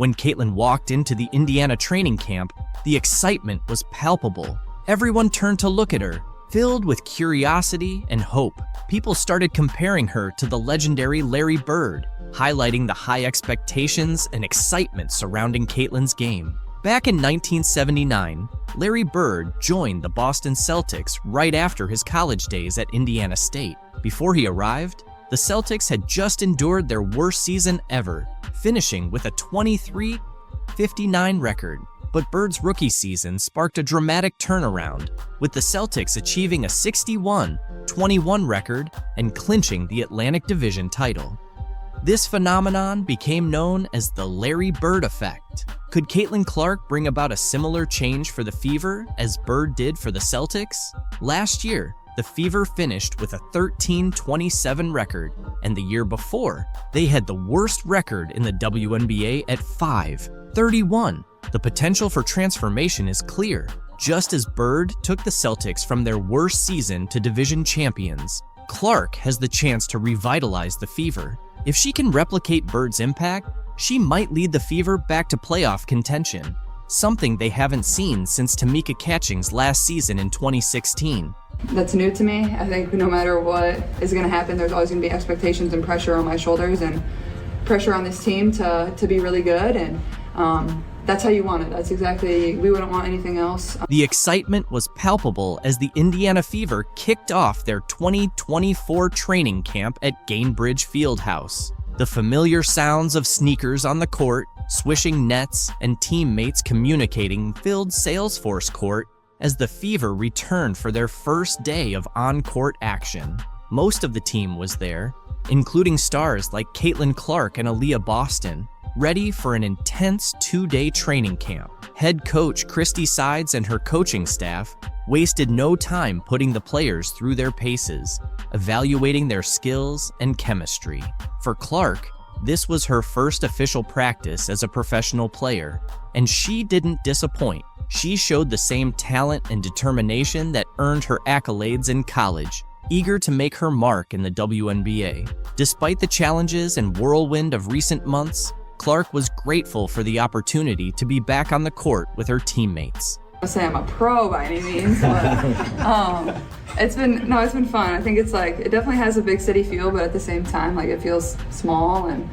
When Caitlin walked into the Indiana training camp, the excitement was palpable. Everyone turned to look at her, filled with curiosity and hope. People started comparing her to the legendary Larry Bird, highlighting the high expectations and excitement surrounding Caitlin's game. Back in 1979, Larry Bird joined the Boston Celtics right after his college days at Indiana State. Before he arrived, the Celtics had just endured their worst season ever, finishing with a 23-59 record. But Bird's rookie season sparked a dramatic turnaround, with the Celtics achieving a 61-21 record and clinching the Atlantic Division title. This phenomenon became known as the Larry Bird effect. Could Caitlin Clark bring about a similar change for the Fever as Bird did for the Celtics? Last year, the Fever finished with a 13-27 record, and the year before, they had the worst record in the WNBA at 5-31. The potential for transformation is clear. Just as Bird took the Celtics from their worst season to division champions, Clark has the chance to revitalize the Fever. If she can replicate Bird's impact, she might lead the Fever back to playoff contention, something they haven't seen since Tamika Catching's last season in 2016. That's new to me. I think no matter what is going to happen, there's always going to be expectations and pressure on my shoulders and pressure on this team to be really good, and that's how you want it. That's exactly, we wouldn't want anything else. The excitement was palpable as the Indiana Fever kicked off their 2024 training camp at Gainbridge Fieldhouse. The familiar sounds of sneakers on the court, swishing nets, and teammates communicating filled Salesforce Court as the Fever returned for their first day of on-court action. Most of the team was there, including stars like Caitlin Clark and Aaliyah Boston, ready for an intense 2-day training camp. Head coach Christy Sides and her coaching staff wasted no time putting the players through their paces, evaluating their skills and chemistry. For Clark, this was her first official practice as a professional player, and she didn't disappoint. She showed the same talent and determination that earned her accolades in college, eager to make her mark in the WNBA. Despite the challenges and whirlwind of recent months, Clark was grateful for the opportunity to be back on the court with her teammates. I say I'm a pro by any means, but it's been fun. I think it definitely has a big city feel, but at the same time, it feels small and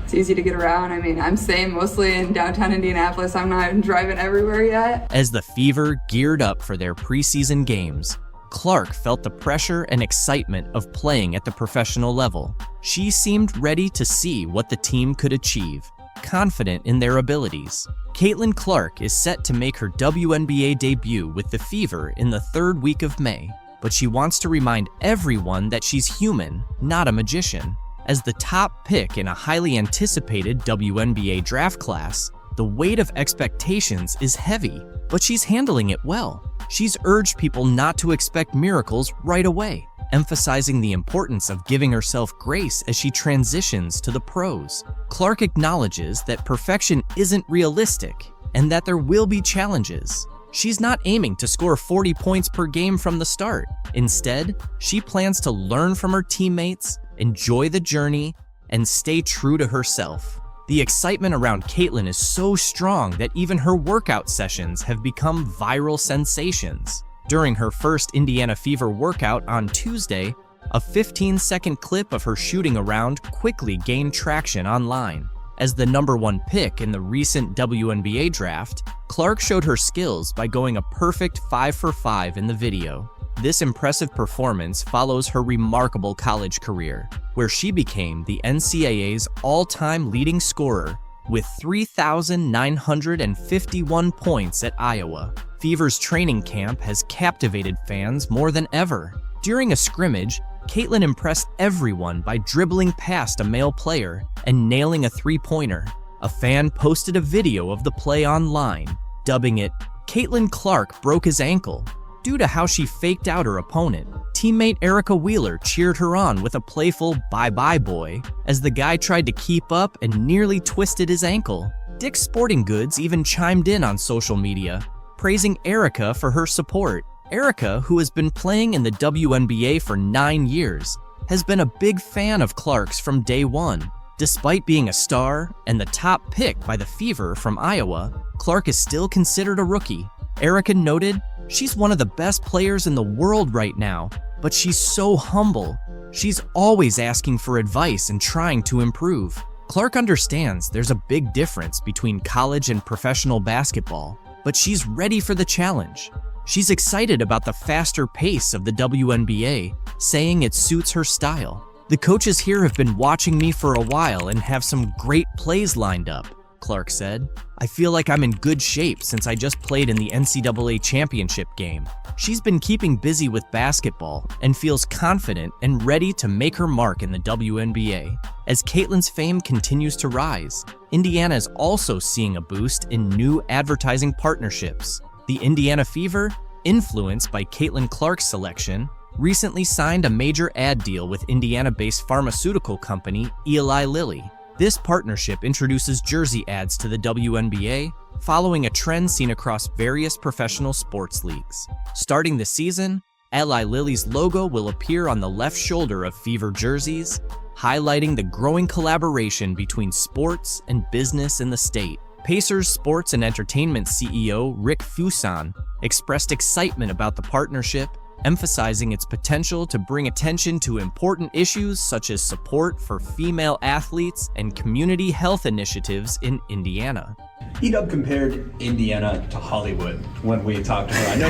it's easy to get around. I mean, I'm staying mostly in downtown Indianapolis. I'm not driving everywhere yet. As the Fever geared up for their preseason games, Clark felt the pressure and excitement of playing at the professional level. She seemed ready to see what the team could achieve, confident in their abilities. Caitlin Clark is set to make her WNBA debut with the Fever in the 3rd week of May, but she wants to remind everyone that she's human, not a magician. As the top pick in a highly anticipated WNBA draft class, the weight of expectations is heavy, but she's handling it well. She's urged people not to expect miracles right away, emphasizing the importance of giving herself grace as she transitions to the pros. Clark acknowledges that perfection isn't realistic and that there will be challenges. She's not aiming to score 40 points per game from the start. Instead, she plans to learn from her teammates, enjoy the journey, and stay true to herself. The excitement around Caitlin is so strong that even her workout sessions have become viral sensations. During her first Indiana Fever workout on Tuesday, a 15-second clip of her shooting around quickly gained traction online. As the #1 pick in the recent WNBA draft, Clark showed her skills by going a perfect 5 for 5 in the video. This impressive performance follows her remarkable college career, where she became the NCAA's all-time leading scorer with 3,951 points at Iowa. Fever's training camp has captivated fans more than ever. During a scrimmage, Caitlin impressed everyone by dribbling past a male player and nailing a three-pointer. A fan posted a video of the play online, dubbing it, "Caitlin Clark broke his ankle," due to how she faked out her opponent. Teammate Erica Wheeler cheered her on with a playful "bye-bye boy" as the guy tried to keep up and nearly twisted his ankle. Dick's Sporting Goods even chimed in on social media, praising Erica for her support. Erica, who has been playing in the WNBA for 9 years, has been a big fan of Clark's from day one. Despite being a star and the top pick by the Fever from Iowa, Clark is still considered a rookie. Erica noted, "She's one of the best players in the world right now, but she's so humble. She's always asking for advice and trying to improve." Clark understands there's a big difference between college and professional basketball, but she's ready for the challenge. She's excited about the faster pace of the WNBA, saying it suits her style. "The coaches here have been watching me for a while and have some great plays lined up," Clark said. "I feel like I'm in good shape since I just played in the NCAA championship game." She's been keeping busy with basketball and feels confident and ready to make her mark in the WNBA. As Caitlin's fame continues to rise, Indiana is also seeing a boost in new advertising partnerships. The Indiana Fever, influenced by Caitlin Clark's selection, recently signed a major ad deal with Indiana-based pharmaceutical company Eli Lilly. This partnership introduces jersey ads to the WNBA, following a trend seen across various professional sports leagues. Starting this season, Eli Lilly's logo will appear on the left shoulder of Fever jerseys, highlighting the growing collaboration between sports and business in the state. Pacers Sports and Entertainment CEO Rick Fuson expressed excitement about the partnership, emphasizing its potential to bring attention to important issues such as support for female athletes and community health initiatives in Indiana. Edub compared Indiana to Hollywood when we talked to her. I know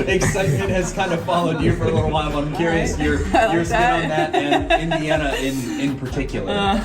excitement has kind of followed you for a little while, but I'm curious your spin on that and Indiana in particular.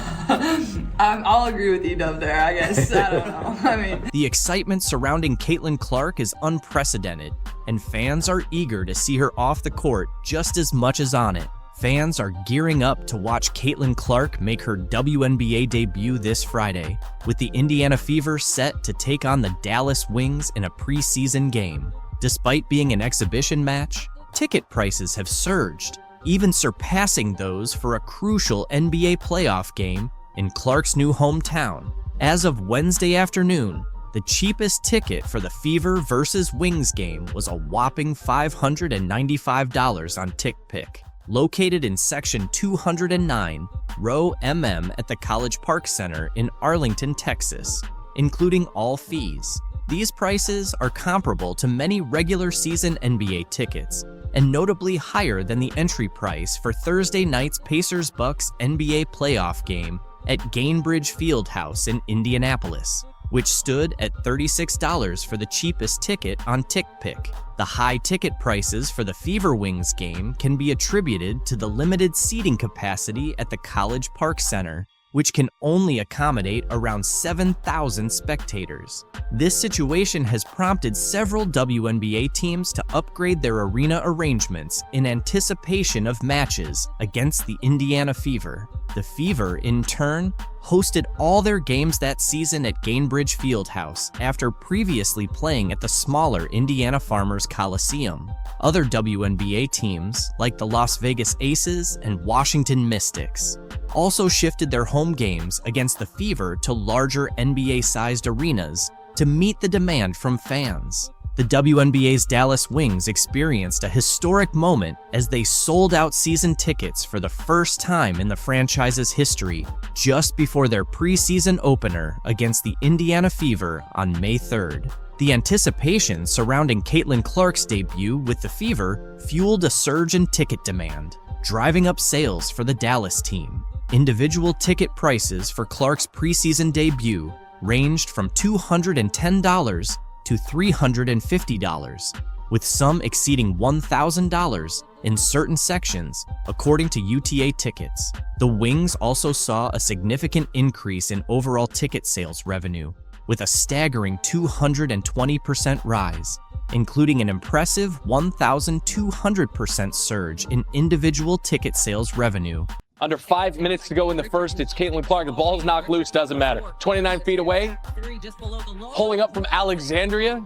I'll agree with Edub there, I guess. I don't know. The excitement surrounding Caitlin Clark is unprecedented, and fans are eager to see her off the court just as much as on it. Fans are gearing up to watch Caitlin Clark make her WNBA debut this Friday, with the Indiana Fever set to take on the Dallas Wings in a preseason game. Despite being an exhibition match, ticket prices have surged, even surpassing those for a crucial NBA playoff game in Clark's new hometown. As of Wednesday afternoon, the cheapest ticket for the Fever versus Wings game was a whopping $595 on TickPick. Located in Section 209, Row MM at the College Park Center in Arlington, Texas, including all fees. These prices are comparable to many regular season NBA tickets, and notably higher than the entry price for Thursday night's Pacers-Bucks NBA playoff game at Gainbridge Fieldhouse in Indianapolis, which stood at $36 for the cheapest ticket on TickPick. The high ticket prices for the Fever Wings game can be attributed to the limited seating capacity at the College Park Center, which can only accommodate around 7,000 spectators. This situation has prompted several WNBA teams to upgrade their arena arrangements in anticipation of matches against the Indiana Fever. The Fever, in turn, hosted all their games that season at Gainbridge Fieldhouse after previously playing at the smaller Indiana Farmers Coliseum. Other WNBA teams, like the Las Vegas Aces and Washington Mystics, also shifted their home games against the Fever to larger NBA-sized arenas to meet the demand from fans. The WNBA's Dallas Wings experienced a historic moment as they sold out season tickets for the first time in the franchise's history just before their preseason opener against the Indiana Fever on May 3rd. The anticipation surrounding Caitlin Clark's debut with the Fever fueled a surge in ticket demand, driving up sales for the Dallas team. Individual ticket prices for Clark's preseason debut ranged from $210 to $350, with some exceeding $1,000 in certain sections, according to UTA Tickets. The Wings also saw a significant increase in overall ticket sales revenue, with a staggering 220% rise, including an impressive 1,200% surge in individual ticket sales revenue. Under 5 minutes to go in the first, it's Caitlin Clark. The ball's knocked loose, doesn't matter. 29 feet away, pulling up from Alexandria.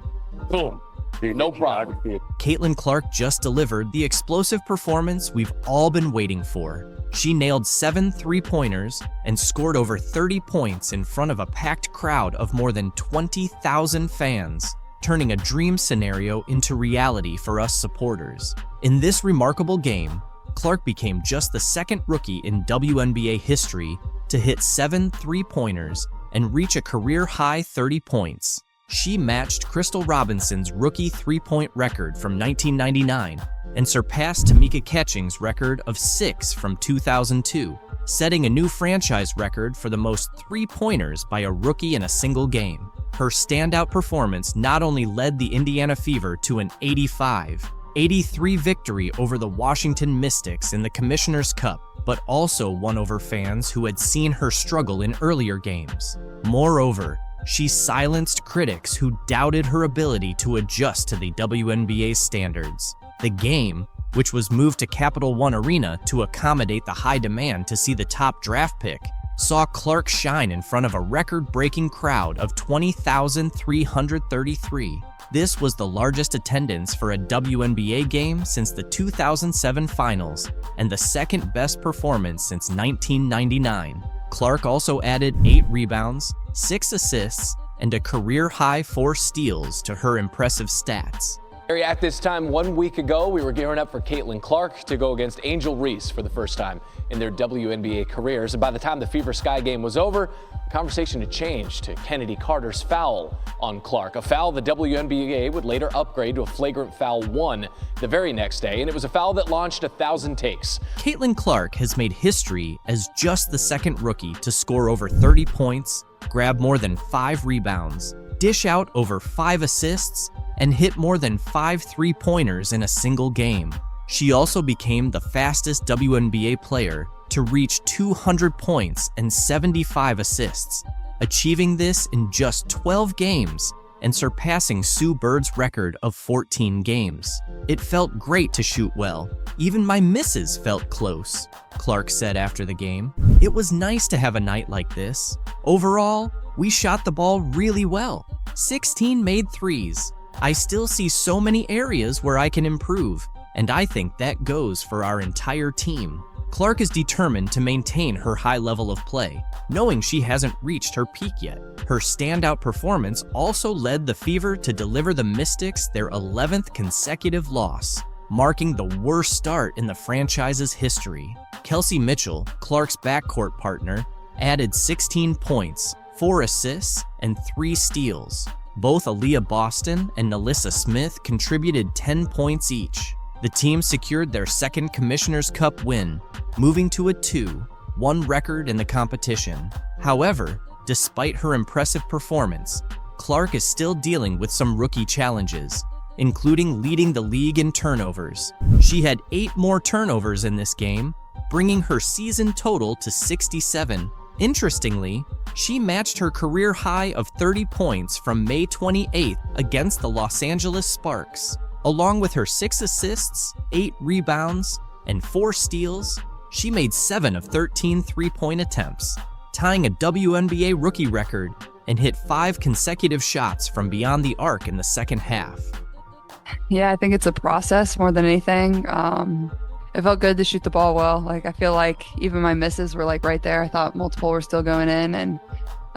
Boom. Dude, no problem. Caitlin Clark just delivered the explosive performance we've all been waiting for. She nailed 7 three-pointers and scored over 30 points in front of a packed crowd of more than 20,000 fans, turning a dream scenario into reality for us supporters. In this remarkable game, Clark became just the second rookie in WNBA history to hit 7 three-pointers and reach a career-high 30 points. She matched Crystal Robinson's rookie three-point record from 1999 and surpassed Tamika Catching's record of 6 from 2002, setting a new franchise record for the most three-pointers by a rookie in a single game. Her standout performance not only led the Indiana Fever to an 85-83 victory over the Washington Mystics in the Commissioner's Cup, but also won over fans who had seen her struggle in earlier games. Moreover, she silenced critics who doubted her ability to adjust to the WNBA standards. The game, which was moved to Capital One Arena to accommodate the high demand to see the top draft pick, saw Clark shine in front of a record-breaking crowd of 20,333. This was the largest attendance for a WNBA game since the 2007 finals and the second best performance since 1999. Clark also added 8 rebounds, 6 assists, and a career-high 4 steals to her impressive stats. At this time 1 week ago, we were gearing up for Caitlin Clark to go against Angel Reese for the first time in their WNBA careers. And by the time the Fever Sky game was over, the conversation had changed to Kennedy Carter's foul on Clark, a foul the WNBA would later upgrade to a flagrant foul 1 the very next day, and it was a foul that launched 1,000 takes. Caitlin Clark has made history as just the second rookie to score over 30 points, grab more than 5 rebounds, dish out over 5 assists, and hit more than 5 three-pointers in a single game. She also became the fastest WNBA player to reach 200 points and 75 assists, achieving this in just 12 games and surpassing Sue Bird's record of 14 games. "It felt great to shoot well. Even my misses felt close," Clark said after the game. "It was nice to have a night like this. Overall, we shot the ball really well. 16 made threes. I still see so many areas where I can improve, and I think that goes for our entire team." Clark is determined to maintain her high level of play, knowing she hasn't reached her peak yet. Her standout performance also led the Fever to deliver the Mystics their 11th consecutive loss, marking the worst start in the franchise's history. Kelsey Mitchell, Clark's backcourt partner, added 16 points, 4 assists, and 3 steals. Both Aaliyah Boston and Nalissa Smith contributed 10 points each. The team secured their second Commissioner's Cup win, moving to a 2-1 record in the competition. However, despite her impressive performance, Clark is still dealing with some rookie challenges, including leading the league in turnovers. She had 8 more turnovers in this game, bringing her season total to 67. Interestingly, she matched her career high of 30 points from May 28th against the Los Angeles Sparks. Along with her 6 assists, 8 rebounds, and 4 steals, she made 7 of 13 three-point attempts, tying a WNBA rookie record, and hit 5 consecutive shots from beyond the arc in the second half. Yeah, I think it's a process more than anything. It felt good to shoot the ball well. Like, I feel like even my misses were like right there. I thought multiple were still going in, and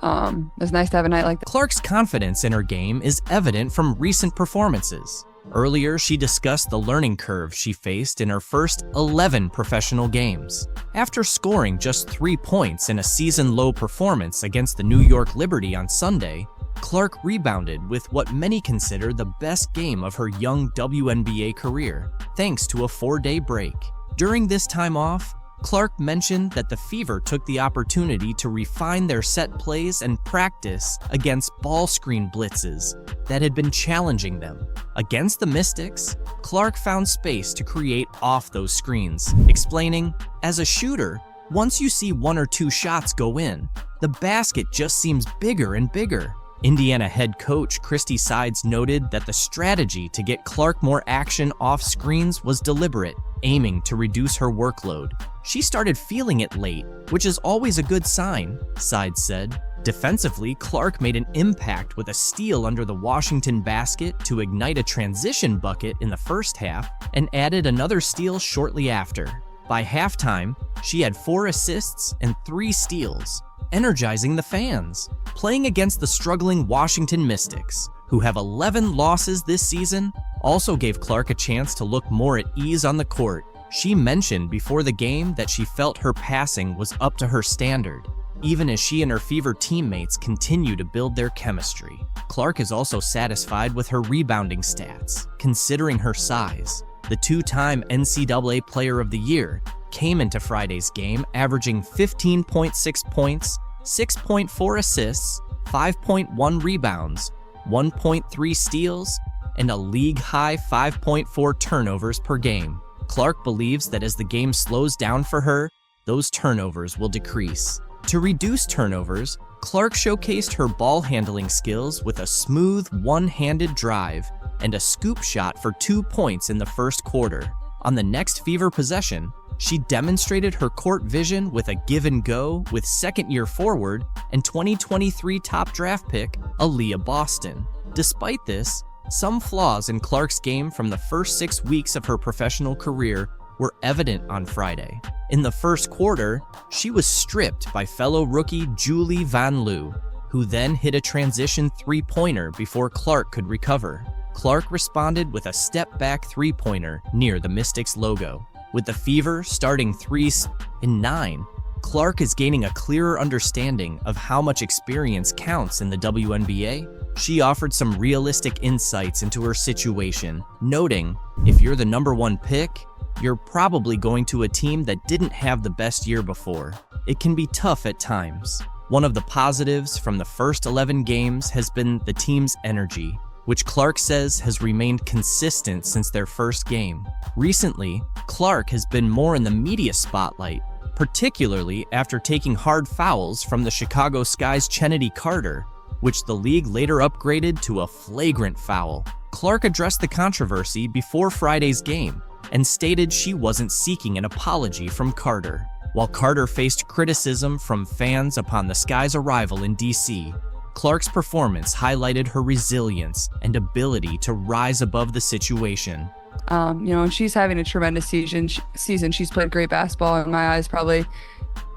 it was nice to have a night like that. Clark's confidence in her game is evident from recent performances. Earlier, she discussed the learning curve she faced in her first 11 professional games. After scoring just 3 points in a season-low performance against the New York Liberty on Sunday, Clark rebounded with what many consider the best game of her young WNBA career, thanks to a 4-day break. During this time off, Clark mentioned that the Fever took the opportunity to refine their set plays and practice against ball screen blitzes that had been challenging them. Against the Mystics, Clark found space to create off those screens, explaining, "As a shooter, once you see 1 or 2 shots go in, the basket just seems bigger and bigger." Indiana head coach Christy Sides noted that the strategy to get Clark more action off screens was deliberate, aiming to reduce her workload. "She started feeling it late, which is always a good sign," Sides said. Defensively, Clark made an impact with a steal under the Washington basket to ignite a transition bucket in the first half and added another steal shortly after. By halftime, she had 4 assists and 3 steals, energizing the fans. Playing against the struggling Washington Mystics, who have 11 losses this season, also gave Clark a chance to look more at ease on the court. She mentioned before the game that she felt her passing was up to her standard. even as she and her Fever teammates continue to build their chemistry. Clark is also satisfied with her rebounding stats, considering her size. The two-time NCAA Player of the Year came into Friday's game averaging 15.6 points, 6.4 assists, 5.1 rebounds, 1.3 steals, and a league-high 5.4 turnovers per game. Clark believes that as the game slows down for her, those turnovers will decrease. To reduce turnovers, Clark showcased her ball handling skills with a smooth one-handed drive and a scoop shot for 2 points in the first quarter. On the next Fever possession, she demonstrated her court vision with a give and go with second-year forward and 2023 top draft pick, Aaliyah Boston. Despite this, some flaws in Clark's game from the first 6 weeks of her professional career were evident on Friday. In the first quarter, she was stripped by fellow rookie Julie Van Loo, who then hit a transition three-pointer before Clark could recover. Clark responded with a step-back three-pointer near the Mystics logo. With the Fever starting 3s in 9, Clark is gaining a clearer understanding of how much experience counts in the WNBA. She offered some realistic insights into her situation, noting, if you're the #1 pick, you're probably going to a team that didn't have the best year before. It can be tough at times. One of the positives from the first 11 games has been the team's energy, which Clark says has remained consistent since their first game. Recently, Clark has been more in the media spotlight, particularly after taking hard fouls from the Chicago Sky's Chennedy Carter, which the league later upgraded to a flagrant foul. Clark addressed the controversy before Friday's game and stated she wasn't seeking an apology from Carter. While Carter faced criticism from fans upon the Sky's arrival in DC, Clark's performance highlighted her resilience and ability to rise above the situation. And she's having a tremendous season. She's played great basketball in my eyes, probably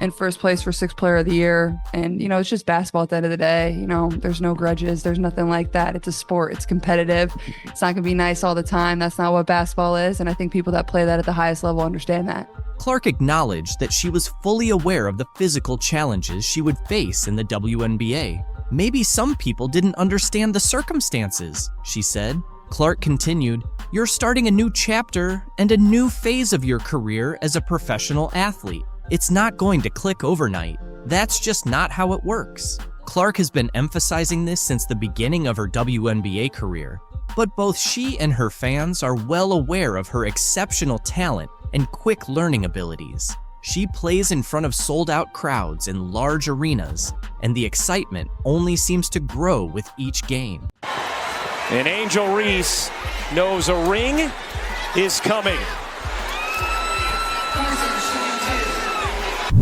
in first place for 6th Player of the Year. And, it's just basketball at the end of the day. There's no grudges. There's nothing like that. It's a sport. It's competitive. It's not going to be nice all the time. That's not what basketball is. And I think people that play that at the highest level understand that. Clark acknowledged that she was fully aware of the physical challenges she would face in the WNBA. Maybe some people didn't understand the circumstances, she said. Clark continued, "You're starting a new chapter and a new phase of your career as a professional athlete. It's not going to click overnight. That's just not how it works." Clark has been emphasizing this since the beginning of her WNBA career, but both she and her fans are well aware of her exceptional talent and quick learning abilities. She plays in front of sold-out crowds in large arenas, and the excitement only seems to grow with each game. And Angel Reese knows a ring is coming.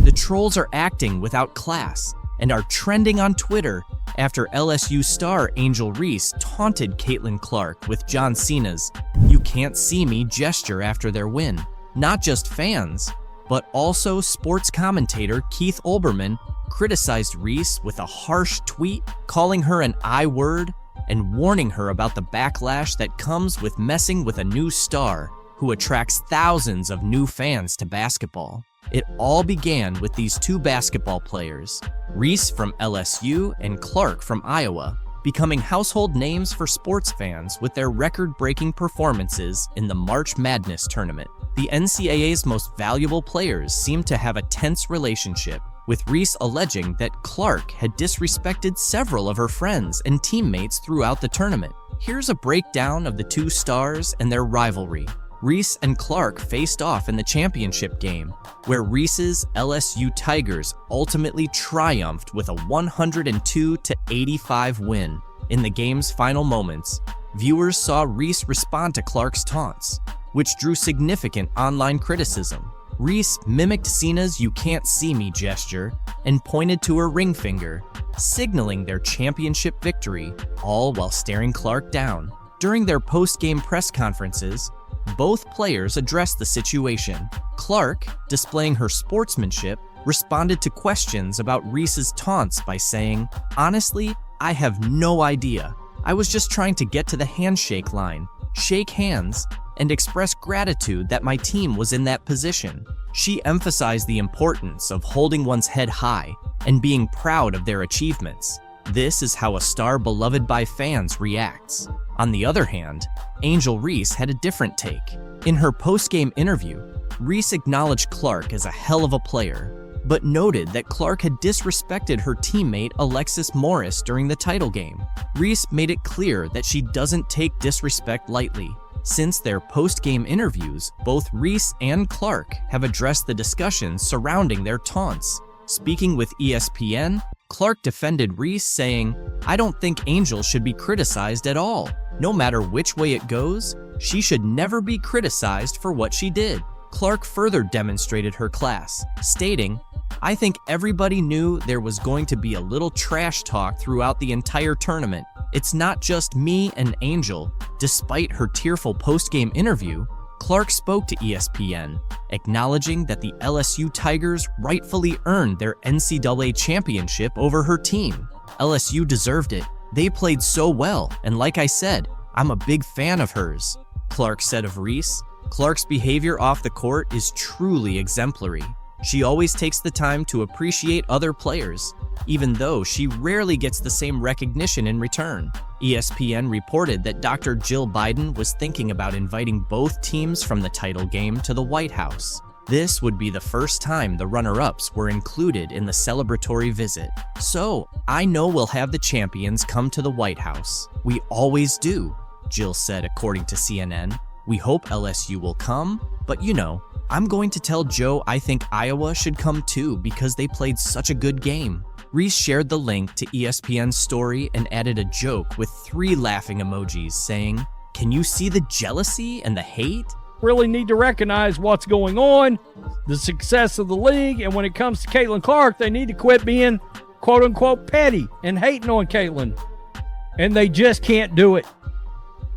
The trolls are acting without class and are trending on Twitter after LSU star Angel Reese taunted Caitlin Clark with John Cena's "You can't see me" gesture after their win. Not just fans, but also sports commentator Keith Olbermann criticized Reese with a harsh tweet, calling her an I-word and warning her about the backlash that comes with messing with a new star who attracts thousands of new fans to basketball. It all began with these two basketball players, Reese from LSU and Clark from Iowa, becoming household names for sports fans with their record-breaking performances in the March Madness tournament. The NCAA's most valuable players seem to have a tense relationship, with Reese alleging that Clark had disrespected several of her friends and teammates throughout the tournament. Here's a breakdown of the two stars and their rivalry. Reese and Clark faced off in the championship game, where Reese's LSU Tigers ultimately triumphed with a 102-85 win. In the game's final moments, viewers saw Reese respond to Clark's taunts, which drew significant online criticism. Reese mimicked Cena's "You can't see me" gesture and pointed to her ring finger, signaling their championship victory, all while staring Clark down. During their post-game press conferences, both players addressed the situation. Clark, displaying her sportsmanship, responded to questions about Reese's taunts by saying, "Honestly, I have no idea. I was just trying to get to the handshake line, shake hands, and express gratitude that my team was in that position." She emphasized the importance of holding one's head high and being proud of their achievements. This is how a star beloved by fans reacts. On the other hand, Angel Reese had a different take. In her post-game interview, Reese acknowledged Clark as a hell of a player, but noted that Clark had disrespected her teammate Alexis Morris during the title game. Reese made it clear that she doesn't take disrespect lightly. Since their post-game interviews, both Reese and Clark have addressed the discussions surrounding their taunts. Speaking with ESPN, Clark defended Reese, saying, "I don't think Angel should be criticized at all. No matter which way it goes, she should never be criticized for what she did." Clark further demonstrated her class, stating, "I think everybody knew there was going to be a little trash talk throughout the entire tournament. It's not just me and Angel." Despite her tearful post-game interview, Clark spoke to ESPN, acknowledging that the LSU Tigers rightfully earned their NCAA championship over her team. LSU deserved it. They played so well, and like I said, I'm a big fan of hers, Clark said of Reese. Clark's behavior off the court is truly exemplary. She always takes the time to appreciate other players, even though she rarely gets the same recognition in return. ESPN reported that Dr. Jill Biden was thinking about inviting both teams from the title game to the White House. This would be the first time the runner-ups were included in the celebratory visit. "So, I know we'll have the champions come to the White House. We always do," Jill said, according to CNN. "We hope LSU will come, but you know, I'm going to tell Joe I think Iowa should come too because they played such a good game." Reese shared the link to ESPN's story and added a joke with 3 laughing emojis, saying, "Can you see the jealousy and the hate?" Really need to recognize what's going on, the success of the league, and when it comes to Caitlin Clark, they need to quit being quote-unquote petty and hating on Caitlin. And they just can't do it.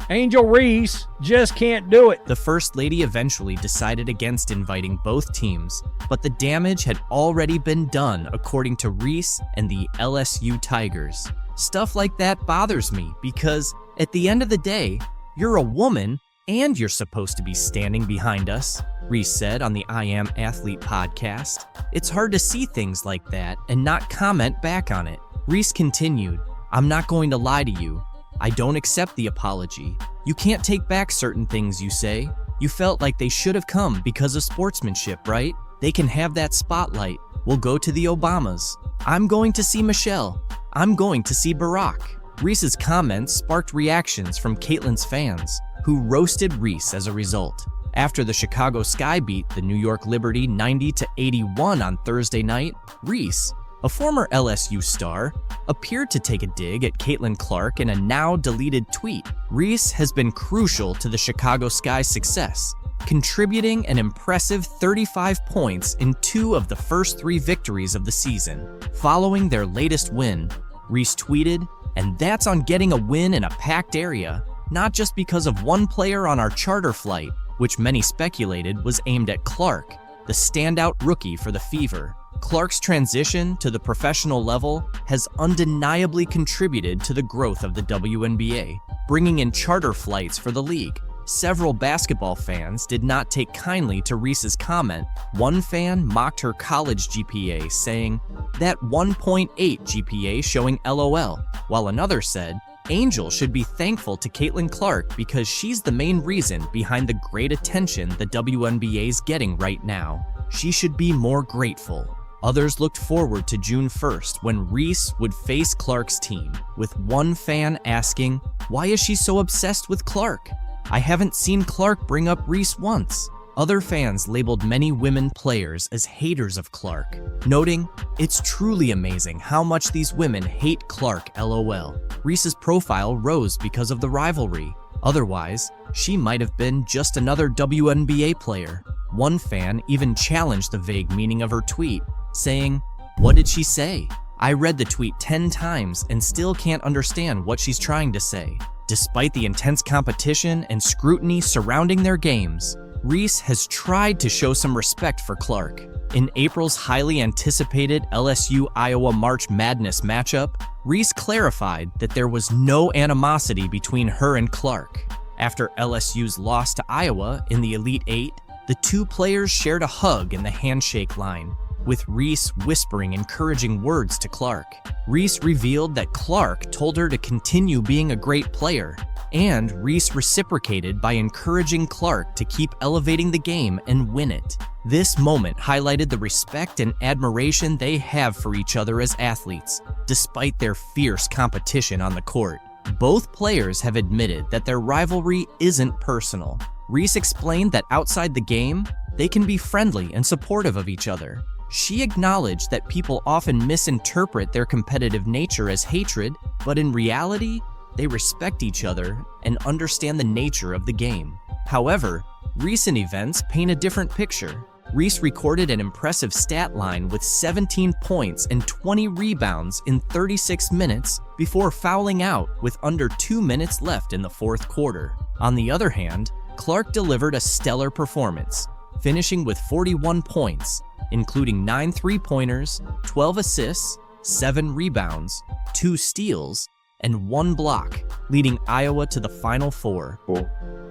Angel Reese just can't do it. The First Lady eventually decided against inviting both teams, but the damage had already been done, according to Reese and the LSU Tigers. Stuff like that bothers me because, at the end of the day, you're a woman and you're supposed to be standing behind us, Reese said on the I Am Athlete podcast. "It's hard to see things like that and not comment back on it." Reese continued, "I'm not going to lie to you. I don't accept the apology. You can't take back certain things you say. You felt like they should have come because of sportsmanship, right? They can have that spotlight. We'll go to the Obamas. I'm going to see Michelle. I'm going to see Barack." Reese's comments sparked reactions from Caitlin's fans, who roasted Reese as a result. After the Chicago Sky beat the New York Liberty 90-81 on Thursday night, Reese, a former LSU star, appeared to take a dig at Caitlin Clark in a now-deleted tweet. Reese has been crucial to the Chicago Sky's success, contributing an impressive 35 points in 2 of the first 3 victories of the season. Following their latest win, Reese tweeted, "And that's on getting a win in a packed area, not just because of one player on our charter flight," which many speculated was aimed at Clark, the standout rookie for the Fever. Clark's transition to the professional level has undeniably contributed to the growth of the WNBA, bringing in charter flights for the league. Several basketball fans did not take kindly to Reese's comment. One fan mocked her college GPA, saying, "That 1.8 GPA showing LOL," while another said, "Angel should be thankful to Caitlin Clark because she's the main reason behind the great attention the WNBA's getting right now. She should be more grateful." Others looked forward to June 1st when Reese would face Clark's team, with one fan asking, "Why is she so obsessed with Clark? I haven't seen Clark bring up Reese once." Other fans labeled many women players as haters of Clark, noting, "It's truly amazing how much these women hate Clark, LOL." Reese's profile rose because of the rivalry. Otherwise, she might have been just another WNBA player. One fan even challenged the vague meaning of her tweet, saying, "What did she say? I read the tweet 10 times and still can't understand what she's trying to say." Despite the intense competition and scrutiny surrounding their games, Reese has tried to show some respect for Clark. In April's highly anticipated LSU-Iowa March Madness matchup, Reese clarified that there was no animosity between her and Clark. After LSU's loss to Iowa in the Elite Eight, The two players shared a hug in the handshake line, with Reese whispering encouraging words to Clark. Reese revealed that Clark told her to continue being a great player, and Reese reciprocated by encouraging Clark to keep elevating the game and win it. This moment highlighted the respect and admiration they have for each other as athletes, despite their fierce competition on the court. Both players have admitted that their rivalry isn't personal. Reese explained that outside the game, they can be friendly and supportive of each other. She acknowledged that people often misinterpret their competitive nature as hatred, but in reality, they respect each other and understand the nature of the game. However, recent events paint a different picture. Reese recorded an impressive stat line with 17 points and 20 rebounds in 36 minutes before fouling out with under 2 minutes left in the fourth quarter. On the other hand, Clark delivered a stellar performance, finishing with 41 points, including 9 three-pointers, 12 assists, 7 rebounds, 2 steals, and 1 block, leading Iowa to the Final Four.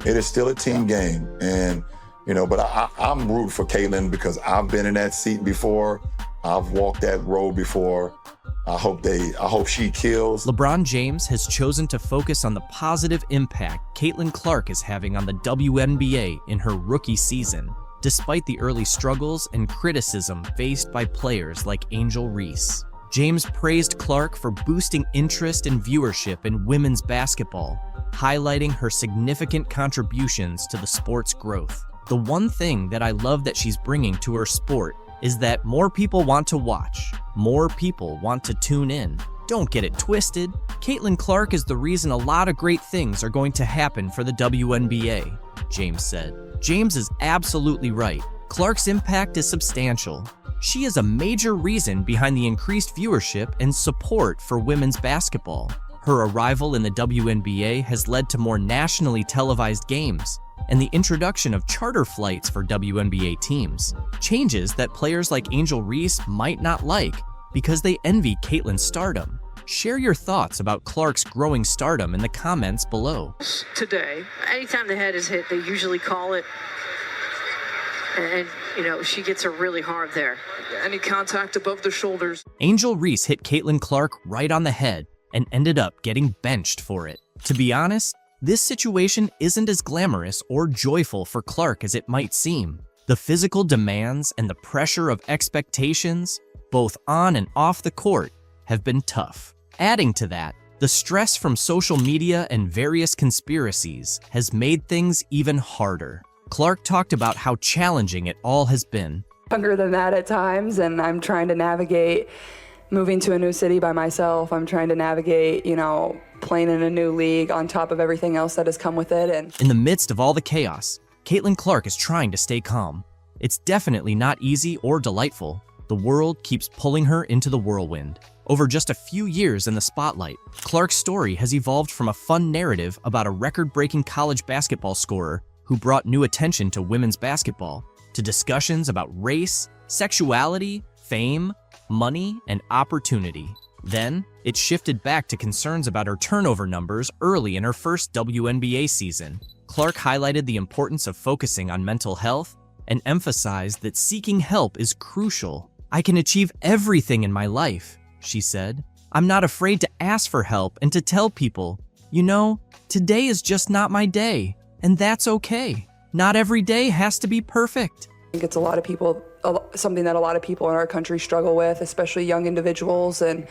It is still a team game, and but I'm rooting for Caitlin because I've been in that seat before. I've walked that road before. I hope she kills. LeBron James has chosen to focus on the positive impact Caitlin Clark is having on the WNBA in her rookie season, despite the early struggles and criticism faced by players like Angel Reese. James praised Clark for boosting interest and viewership in women's basketball, highlighting her significant contributions to the sport's growth. The one thing that I love that she's bringing to her sport is that more people want to watch, more people want to tune in. Don't get it twisted. Caitlin Clark is the reason a lot of great things are going to happen for the WNBA, James said. James is absolutely right. Clark's impact is substantial. She is a major reason behind the increased viewership and support for women's basketball. Her arrival in the WNBA has led to more nationally televised games and the introduction of charter flights for WNBA teams, changes that players like Angel Reese might not like because they envy Caitlin's stardom. Share your thoughts about Clark's growing stardom in the comments below. Today, anytime the head is hit, they usually call it, and she gets her really hard there. Any contact above the shoulders. Angel Reese hit Caitlin Clark right on the head and ended up getting benched for it. To be honest, this situation isn't as glamorous or joyful for Clark as it might seem. The physical demands and the pressure of expectations, both on and off the court, have been tough. Adding to that, the stress from social media and various conspiracies has made things even harder. Clark talked about how challenging it all has been. Younger than that at times, and I'm trying to navigate moving to a new city by myself. I'm trying to navigate, playing in a new league on top of everything else that has come with it. And in the midst of all the chaos, Caitlin Clark is trying to stay calm. It's definitely not easy or delightful. The world keeps pulling her into the whirlwind. Over just a few years in the spotlight, Clark's story has evolved from a fun narrative about a record-breaking college basketball scorer who brought new attention to women's basketball, to discussions about race, sexuality, fame, money, and opportunity. Then, it shifted back to concerns about her turnover numbers early in her first WNBA season. Clark highlighted the importance of focusing on mental health and emphasized that seeking help is crucial. "I can achieve everything in my life," she said. "I'm not afraid to ask for help and to tell people, today is just not my day, and that's okay. Not every day has to be perfect." I think it's something that a lot of people in our country struggle with, especially young individuals. And,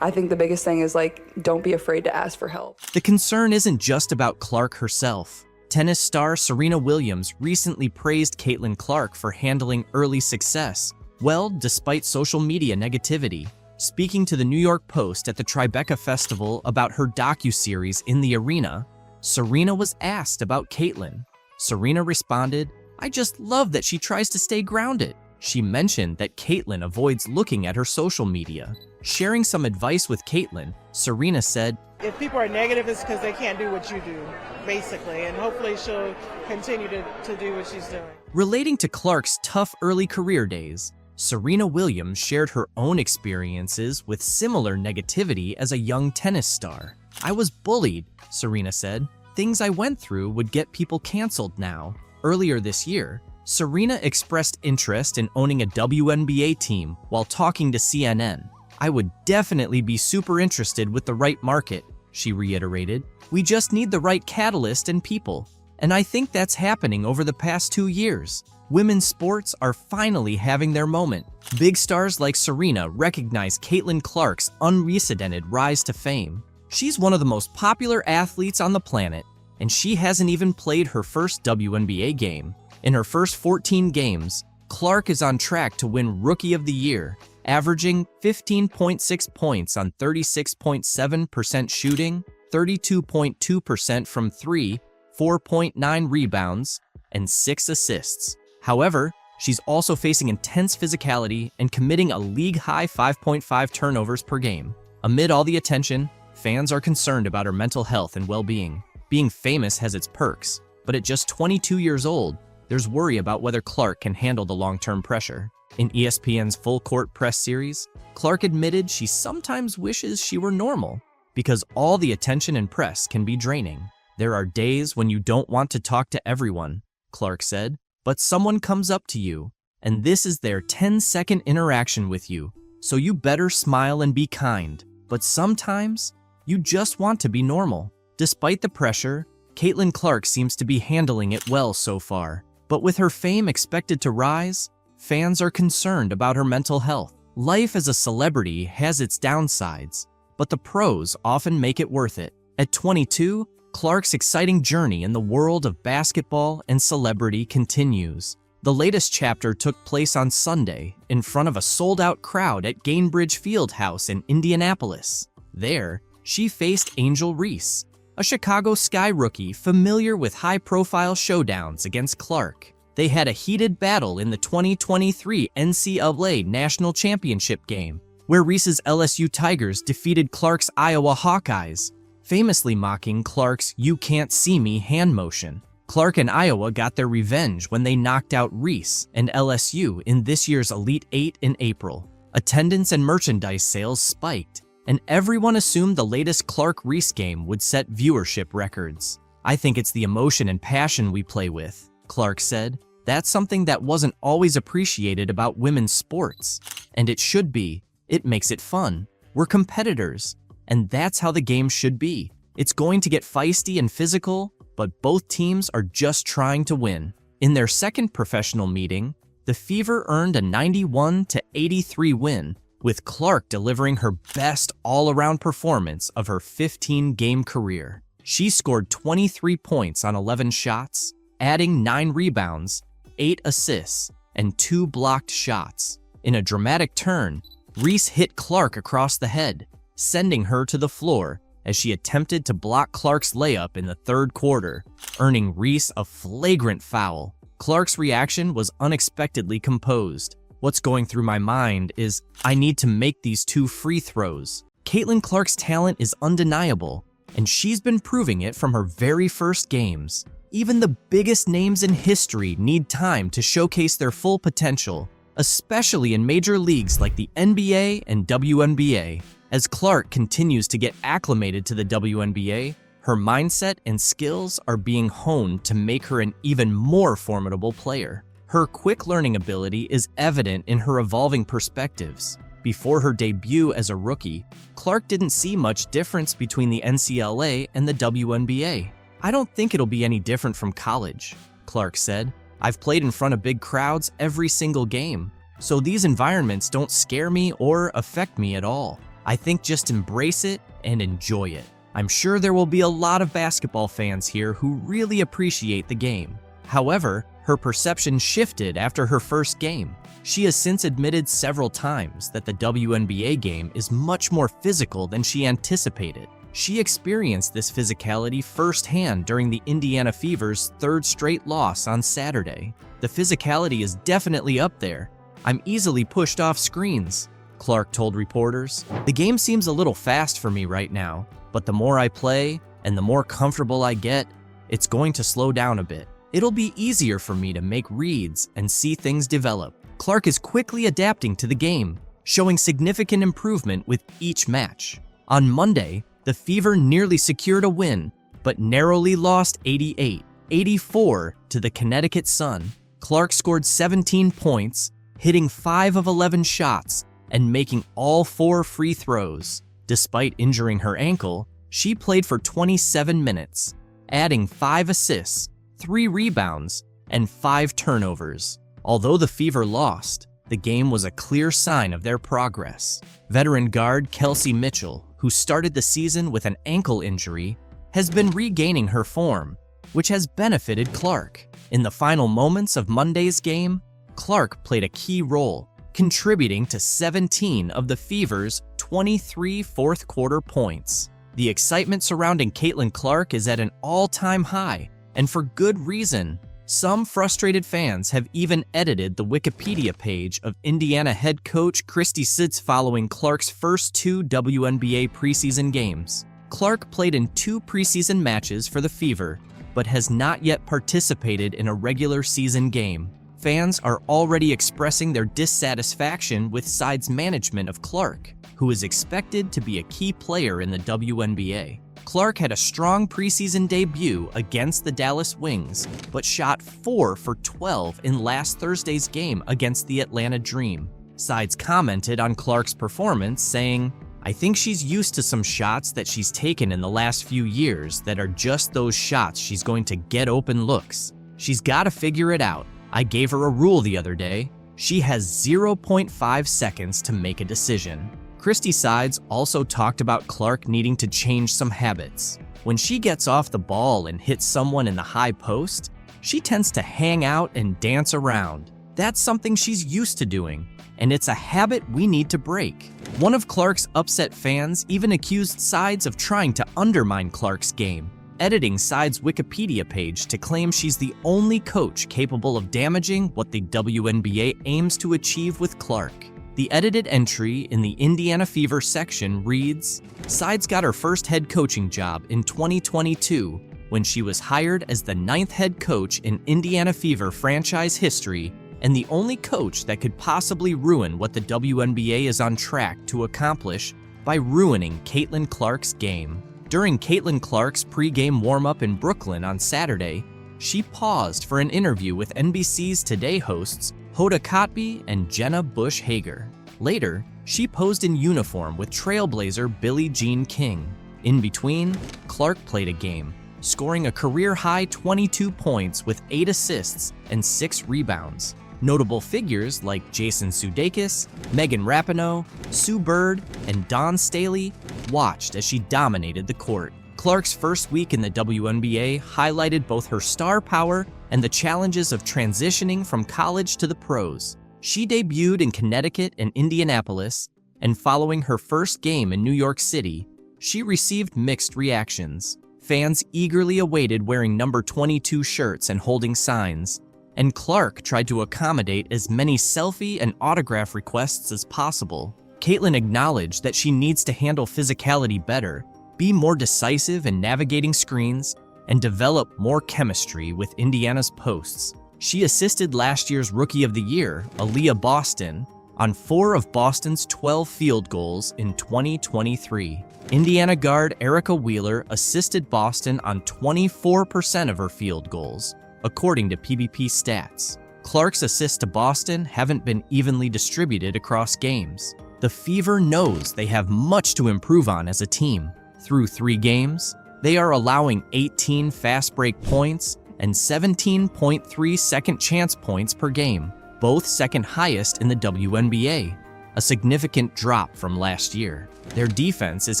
I think the biggest thing is don't be afraid to ask for help. The concern isn't just about Clark herself. Tennis star Serena Williams recently praised Caitlin Clark for handling early success well despite social media negativity. Speaking to the New York Post at the Tribeca Festival about her docuseries In the Arena, Serena was asked about Caitlin. Serena responded, "I just love that she tries to stay grounded." She mentioned that Caitlin avoids looking at her social media. Sharing some advice with Caitlin, Serena said, "If people are negative, it's because they can't do what you do, basically, and hopefully she'll continue to do what she's doing." Relating to Clark's tough early career days, Serena Williams shared her own experiences with similar negativity as a young tennis star. "I was bullied," Serena said. "Things I went through would get people canceled now. Earlier this year, Serena expressed interest in owning a WNBA team while talking to CNN. "I would definitely be super interested with the right market," she reiterated. "We just need the right catalyst and people. And I think that's happening over the past 2 years. Women's sports are finally having their moment. Big stars like Serena recognize Caitlin Clark's unprecedented rise to fame. She's one of the most popular athletes on the planet, and she hasn't even played her first WNBA game. In her first 14 games, Clark is on track to win Rookie of the Year, averaging 15.6 points on 36.7% shooting, 32.2% from three, 4.9 rebounds, and 6 assists. However, she's also facing intense physicality and committing a league-high 5.5 turnovers per game. Amid all the attention, fans are concerned about her mental health and well-being. Being famous has its perks, but at just 22 years old, there's worry about whether Clark can handle the long-term pressure. In ESPN's Full Court Press series, Clark admitted she sometimes wishes she were normal, because all the attention and press can be draining. "There are days when you don't want to talk to everyone," Clark said, "but someone comes up to you, and this is their 10-second interaction with you, so you better smile and be kind. But sometimes, you just want to be normal." Despite the pressure, Caitlin Clark seems to be handling it well so far. But with her fame expected to rise, fans are concerned about her mental health. Life as a celebrity has its downsides, but the pros often make it worth it. At 22, Clark's exciting journey in the world of basketball and celebrity continues. The latest chapter took place on Sunday in front of a sold-out crowd at Gainbridge Fieldhouse in Indianapolis. There, she faced Angel Reese, a Chicago Sky rookie familiar with high-profile showdowns against Clark. They had a heated battle in the 2023 NCAA National Championship game, where Reese's LSU Tigers defeated Clark's Iowa Hawkeyes, famously mocking Clark's "you can't see me" hand motion. Clark and Iowa got their revenge when they knocked out Reese and LSU in this year's Elite Eight in April. Attendance and merchandise sales spiked, and everyone assumed the latest Clark-Reese game would set viewership records. "I think it's the emotion and passion we play with," Clark said. "That's something that wasn't always appreciated about women's sports, and it should be. It makes it fun. We're competitors, and that's how the game should be. It's going to get feisty and physical, but both teams are just trying to win." In their second professional meeting, the Fever earned a 91-83 win, with Clark delivering her best all-around performance of her 15-game career. She scored 23 points on 11 shots, adding 9 rebounds, 8 assists, and 2 blocked shots. In a dramatic turn, Reese hit Clark across the head, sending her to the floor as she attempted to block Clark's layup in the third quarter, earning Reese a flagrant foul. Clark's reaction was unexpectedly composed. "What's going through my mind is, I need to make these 2 free throws." Caitlin Clark's talent is undeniable, and she's been proving it from her very first games. Even the biggest names in history need time to showcase their full potential, especially in major leagues like the NBA and WNBA. As Clark continues to get acclimated to the WNBA, her mindset and skills are being honed to make her an even more formidable player. Her quick learning ability is evident in her evolving perspectives. Before her debut as a rookie, Clark didn't see much difference between the NCAA and the WNBA. "I don't think it'll be any different from college," Clark said. "I've played in front of big crowds every single game, so these environments don't scare me or affect me at all. I think just embrace it and enjoy it. I'm sure there will be a lot of basketball fans here who really appreciate the game." However, her perception shifted after her first game. She has since admitted several times that the WNBA game is much more physical than she anticipated. She experienced this physicality firsthand during the Indiana Fever's 3rd straight loss on Saturday. "The physicality is definitely up there. I'm easily pushed off screens," Clark told reporters. "The game seems a little fast for me right now, but the more I play and the more comfortable I get, it's going to slow down a bit. It'll be easier for me to make reads and see things develop." Clark is quickly adapting to the game, showing significant improvement with each match. On Monday, the Fever nearly secured a win, but narrowly lost 88. 84 to the Connecticut Sun. Clark scored 17 points, hitting 5 of 11 shots and making all 4 free throws. Despite injuring her ankle, she played for 27 minutes, adding 5 assists, 3 rebounds, and 5 turnovers. Although the Fever lost, the game was a clear sign of their progress. Veteran guard Kelsey Mitchell, who started the season with an ankle injury, has been regaining her form, which has benefited Clark. In the final moments of Monday's game, Clark played a key role, contributing to 17 of the Fever's 23 fourth-quarter points. The excitement surrounding Caitlin Clark is at an all-time high, and for good reason. Some frustrated fans have even edited the Wikipedia page of Indiana head coach Christy Sitz following Clark's first 2 WNBA preseason games. Clark played in 2 preseason matches for the Fever, but has not yet participated in a regular season game. Fans are already expressing their dissatisfaction with side's management of Clark, who is expected to be a key player in the WNBA. Clark had a strong preseason debut against the Dallas Wings, but shot 4 for 12 in last Thursday's game against the Atlanta Dream. Sides commented on Clark's performance, saying, "I think she's used to some shots that she's taken in the last few years that are just those shots she's going to get open looks. She's got to figure it out. I gave her a rule the other day. She has 0.5 seconds to make a decision." Christy Sides also talked about Clark needing to change some habits. When she gets off the ball and hits someone in the high post, she tends to hang out and dance around. That's something she's used to doing, and it's a habit we need to break. One of Clark's upset fans even accused Sides of trying to undermine Clark's game, editing Sides' Wikipedia page to claim she's the only coach capable of damaging what the WNBA aims to achieve with Clark. The edited entry in the Indiana Fever section reads, "Sides got her first head coaching job in 2022 when she was hired as the 9th head coach in Indiana Fever franchise history and the only coach that could possibly ruin what the WNBA is on track to accomplish by ruining Caitlin Clark's game." During Caitlin Clark's pregame warm-up in Brooklyn on Saturday, she paused for an interview with NBC's Today hosts Hoda Kotb and Jenna Bush Hager. Later, she posed in uniform with Trailblazer Billie Jean King. In between, Clark played a game, scoring a career-high 22 points with 8 assists and 6 rebounds. Notable figures like Jason Sudeikis, Megan Rapinoe, Sue Bird, and Dawn Staley watched as she dominated the court. Clark's first week in the WNBA highlighted both her star power and the challenges of transitioning from college to the pros. She debuted in Connecticut and Indianapolis, and following her first game in New York City, she received mixed reactions. Fans eagerly awaited wearing number 22 shirts and holding signs, and Clark tried to accommodate as many selfie and autograph requests as possible. Caitlin acknowledged that she needs to handle physicality better, be more decisive in navigating screens, and develop more chemistry with Indiana's posts. She assisted last year's Rookie of the Year, Aaliyah Boston, on 4 of Boston's 12 field goals in 2023. Indiana guard Erica Wheeler assisted Boston on 24% of her field goals, according to PBP stats. Clark's assists to Boston haven't been evenly distributed across games. The Fever knows they have much to improve on as a team. Through 3 games, they are allowing 18 fast break points and 17.3 second chance points per game, both second highest in the WNBA, a significant drop from last year. Their defense is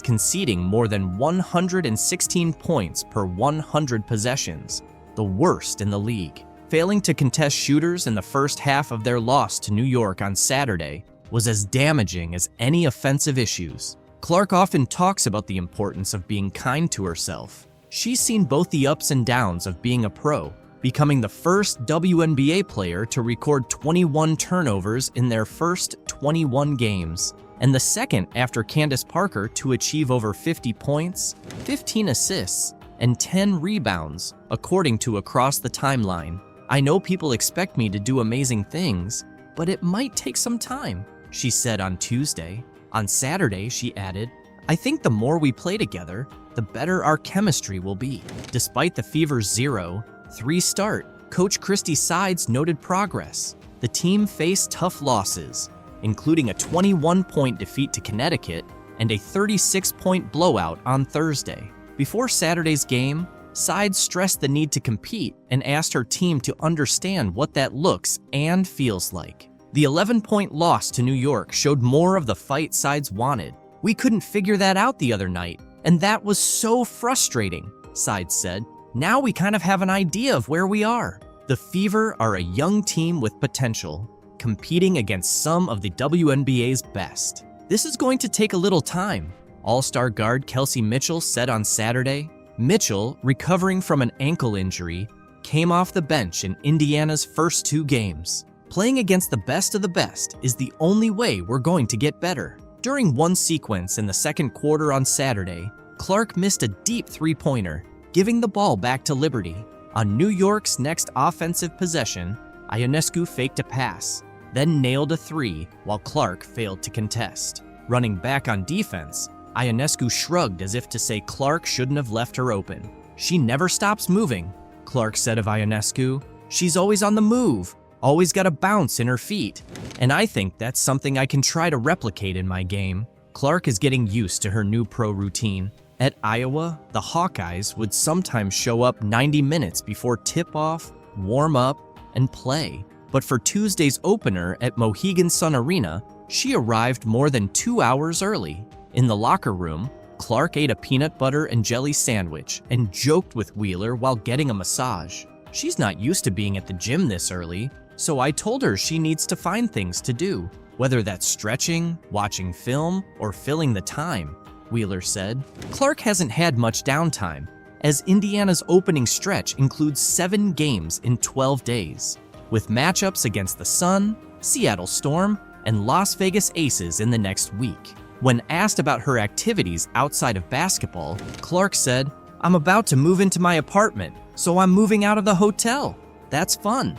conceding more than 116 points per 100 possessions, the worst in the league. Failing to contest shooters in the first half of their loss to New York on Saturday was as damaging as any offensive issues. Clark often talks about the importance of being kind to herself. She's seen both the ups and downs of being a pro, becoming the first WNBA player to record 21 turnovers in their first 21 games, and the second after Candace Parker to achieve over 50 points, 15 assists, and 10 rebounds, according to Across the Timeline. "I know people expect me to do amazing things, but it might take some time," she said on Tuesday. On Saturday, she added, "I think the more we play together, the better our chemistry will be." Despite the Fever's 0, 3-start, Coach Christy Sides noted progress. The team faced tough losses, including a 21-point defeat to Connecticut and a 36-point blowout on Thursday. Before Saturday's game, Sides stressed the need to compete and asked her team to understand what that looks and feels like. The 11-point loss to New York showed more of the fight Sides wanted. "We couldn't figure that out the other night, and that was so frustrating," Sides said. "Now we kind of have an idea of where we are." The Fever are a young team with potential, competing against some of the WNBA's best. "This is going to take a little time," All-Star guard Kelsey Mitchell said on Saturday. Mitchell, recovering from an ankle injury, came off the bench in Indiana's first 2 games. "Playing against the best of the best is the only way we're going to get better." During one sequence in the second quarter on Saturday, Clark missed a deep 3-pointer, giving the ball back to Liberty. On New York's next offensive possession, Ionescu faked a pass, then nailed a 3 while Clark failed to contest. Running back on defense, Ionescu shrugged as if to say Clark shouldn't have left her open. "She never stops moving," Clark said of Ionescu. "She's always on the move, always got a bounce in her feet, and I think that's something I can try to replicate in my game." Clark is getting used to her new pro routine. At Iowa, the Hawkeyes would sometimes show up 90 minutes before tip-off, warm up, and play. But for Tuesday's opener at Mohegan Sun Arena, she arrived more than 2 hours early. In the locker room, Clark ate a peanut butter and jelly sandwich and joked with Wheeler while getting a massage. "She's not used to being at the gym this early, so I told her she needs to find things to do, whether that's stretching, watching film, or filling the time," Wheeler said. Clark hasn't had much downtime, as Indiana's opening stretch includes 7 games in 12 days, with matchups against the Sun, Seattle Storm, and Las Vegas Aces in the next week. When asked about her activities outside of basketball, Clark said, "I'm about to move into my apartment, so I'm moving out of the hotel. That's fun."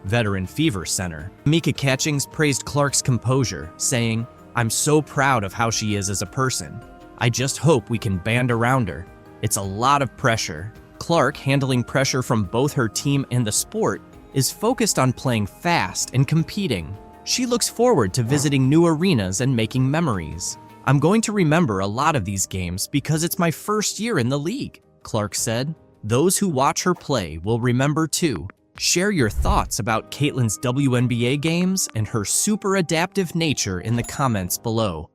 Veteran Fever center Mika Catchings praised Clark's composure, saying, "I'm so proud of how she is as a person. I just hope we can band around her. It's a lot of pressure." Clark, handling pressure from both her team and the sport, is focused on playing fast and competing. She looks forward to visiting new arenas and making memories. "I'm going to remember a lot of these games because it's my first year in the league," Clark said. Those who watch her play will remember too. Share your thoughts about Caitlin's WNBA games and her super adaptive nature in the comments below.